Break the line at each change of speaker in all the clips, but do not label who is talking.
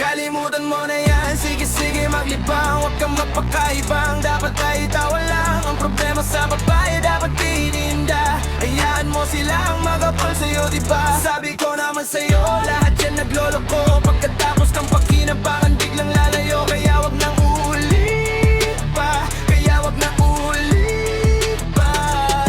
Kalimutan mo na yan, sige maglibang. Huwag kang magpakaibang, dapat ay tawa lang. Ang problema sa babae, dapat tininda. Hayaan mo silang magapal sa'yo, diba? Sabi ko naman sa'yo, lahat yan nagloloko. Pagkatapos kang pakinabangan, biglang lalayo. Kaya wag nang uulit pa, kaya wag nang uulit pa.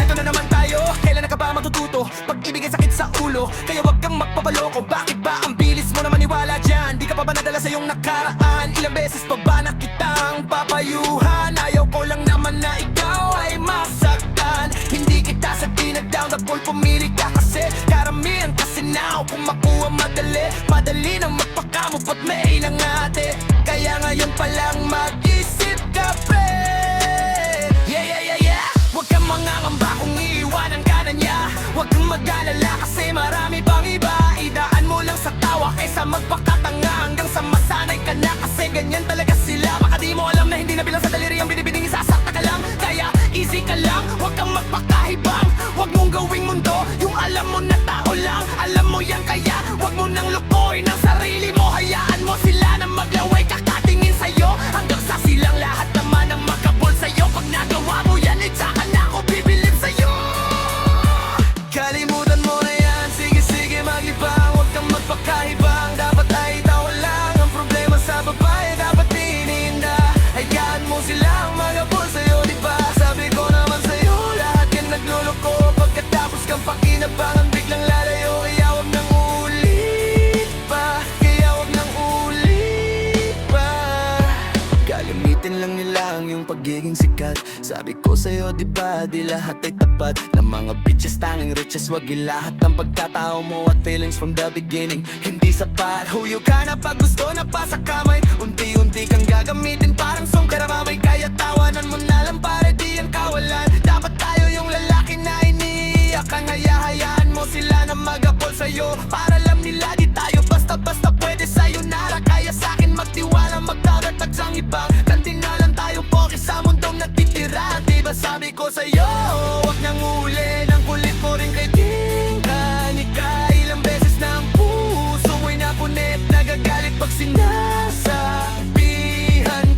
Ito na naman tayo, kailan na ka ba matututo? Pag-ibig ay sakit sa ulo, kaya wag kang magpapaloko. Bakit ba ang bilis mo na maniwala dyan? Di ka pa ba nadala sa iyong nakaraan? Ilang beses pa ba na kitang papayuhan? Ayaw ko lang naman na ikaw ay masaktan. Hindi kita sa dinag-down the ball, pumili ka kasi karamihan kasi now kung makuha madali, madali na magpakamove at may ilang ate. Kaya ngayon pa lang mag-isip ka, pre. Yeah. Huwag kang mangangamba kung iiwanan ka na niya. Huwag kang mag-alala kasi marami pang iba. Idaan mo lang sa tawa kaysa magpakatanga hanggang sa masanay ka na. Kasi ganyan talaga sila. Baka di mo alam na hindi na bilang sa daliri ang binibiding isasakta ka lang. Kaya easy ka lang, huwag kang magpakahibang. Huwag mong gawing mundo yung alam mo na tao lang. Alam mo yan kaya huwag mo nang lukoy ng sarili mo. Hayaan mo sila na maglaway kakatingin sa'yo hanggang sa silang lahat naman ang makapol sa'yo. Pag nagawa mo yan, tsaka na ako bibilib sa'yo. Kalimutan mo na yan, sige maglibang. Huwag kang magpakahibang, dapat ay tawa lang. Ang problema sa babae, dapat tininda. Hayaan mo silang magapol sa'yo, diba? Sabi ko naman sa'yo, lahat yan nagluloko. Pagkatapos kang pakinabangan, biglang lalayo. Kaya wag nang uulit pa, kaya wag nang uulit pa. Gagamitin lang nila ang iyong pagiging sikat. Sabi ko sa'yo, diba, di lahat ay tapat. Ng mga bitches, tanging riches, wag ilahat ng pagkatao mo at feelings from the beginning. Hindi sapat, huyo ka na pag gusto na pa sa kamay. Unti-unti kang gagamitin parang song karamamay. Kaya tawanan mo na lang pare, di yan kawalan. Dapat tayo yung lalaki na iniiyakan. Hayaan mo sila na magapol sa'yo. Para alam nila di tayo basta-basta pwede sayonara. Kaya sa'kin magtiwala, magdaratag sang iba. Kantinalan tayo poke sa mundong natitira. Diba sabi ko sa'yo, wag nang uli. Ang kulit mo rin kay Tingkanika. Ilang beses na ang puso mo'y napunit. Nagagalit pag sinasabihan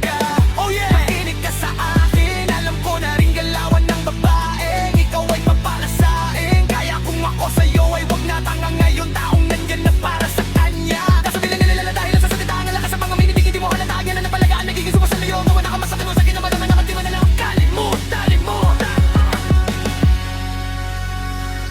ka. Oh yeah! Mainit ka sa akin. Alam ko na rin galawan ng babaeng ikaw ay papalasain. Kaya kung ako sa'yo ay wag na tanga ngayon. Taong nandyan na para sa kanya. Kaso di lang nilala dahil lang sa salita. Ang lakas sa mga minitig, hindi mo halata. Yan ang napalagaan, nagiging sumo sa layo. Gawa na ka masakit mo sa ginawa naman. Nakatiwa na lang.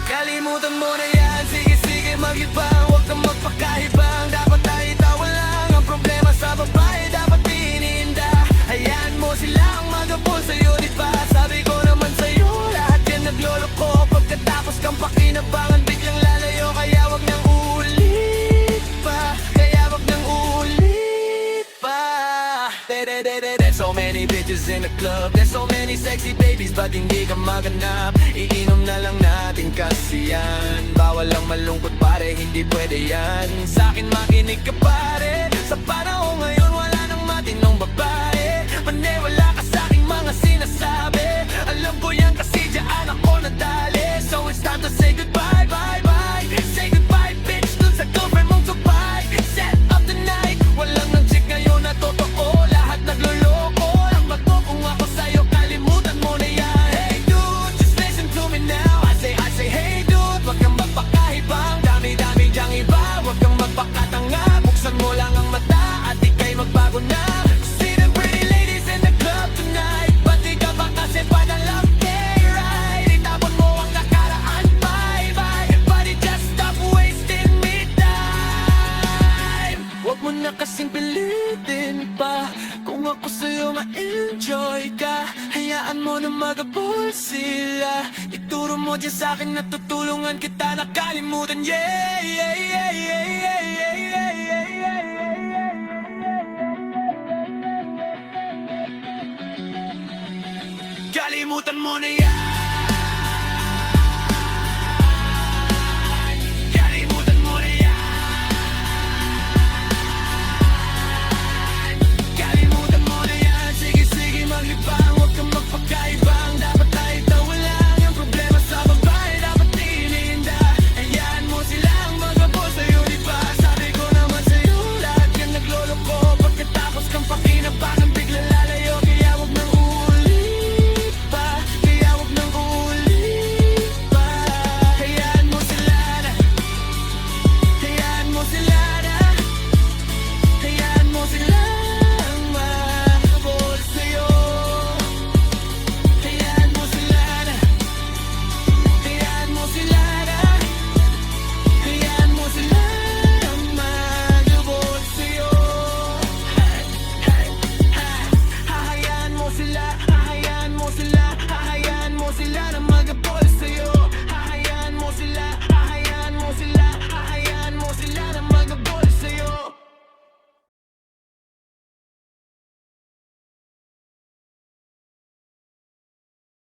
Kalimutan mo na yan, sige maglibang. Huwag kang magpakahibang, dapat ay tawa lang. Ang problema sa babae, dapat tininda. Hayaan mo silang magapol sa'yo, diba? Sabi ko naman sa'yo, lahat yan nagloloko. Pagkatapos kang pakinabangan, biglang lalayo. Kaya wag nang uulit pa, kaya wag nang uulit pa. There's so many bitches in the club, there's so many sexy babies, ba't hindi ka maganap? Iinom na lang natin kasi yan. Bawal lang malungkot pare, hindi pwede yan. Sa'kin makinig ka pare, sa panahon ngayon wala nang matinong babae. Maniwala ka sa'king mga sinasabi. Alam ko yan kasi dyan ako nadali. So it's time to say goodbye, bye. Say goodbye bitch, dun sa girlfriend mong Dubai. Set up the night, walang nang chick ngayon na totoo. Lahat nagloloko, ang bato kung ako sa'yo. Kalimutan mo na yan. Hey dude, just listen to me now. I say hey dude, wag kang magpakahibang. Dami-dami dyang iba, wag kang magpakatanga. Buksan mo lang ang mata at ika'y magbago na. See them pretty ladies in the club tonight. Ba't di ka ba kasi padang love day, right? Itapon mo ang nakaraan, bye. Everybody just stop wasting me time. Wag mo na kasing pilitin pa. Kung ako sa'yo ma-enjoy ka, hayaan mo na magapol sila. Ituro mo dyan sa'kin na tutulungan kita na kalimutan. Kalimutan mo na yan. Kalimutan mo na yan. Kalimutan mo na yan. Sige maglibang, huwag kang magpakaya. sila na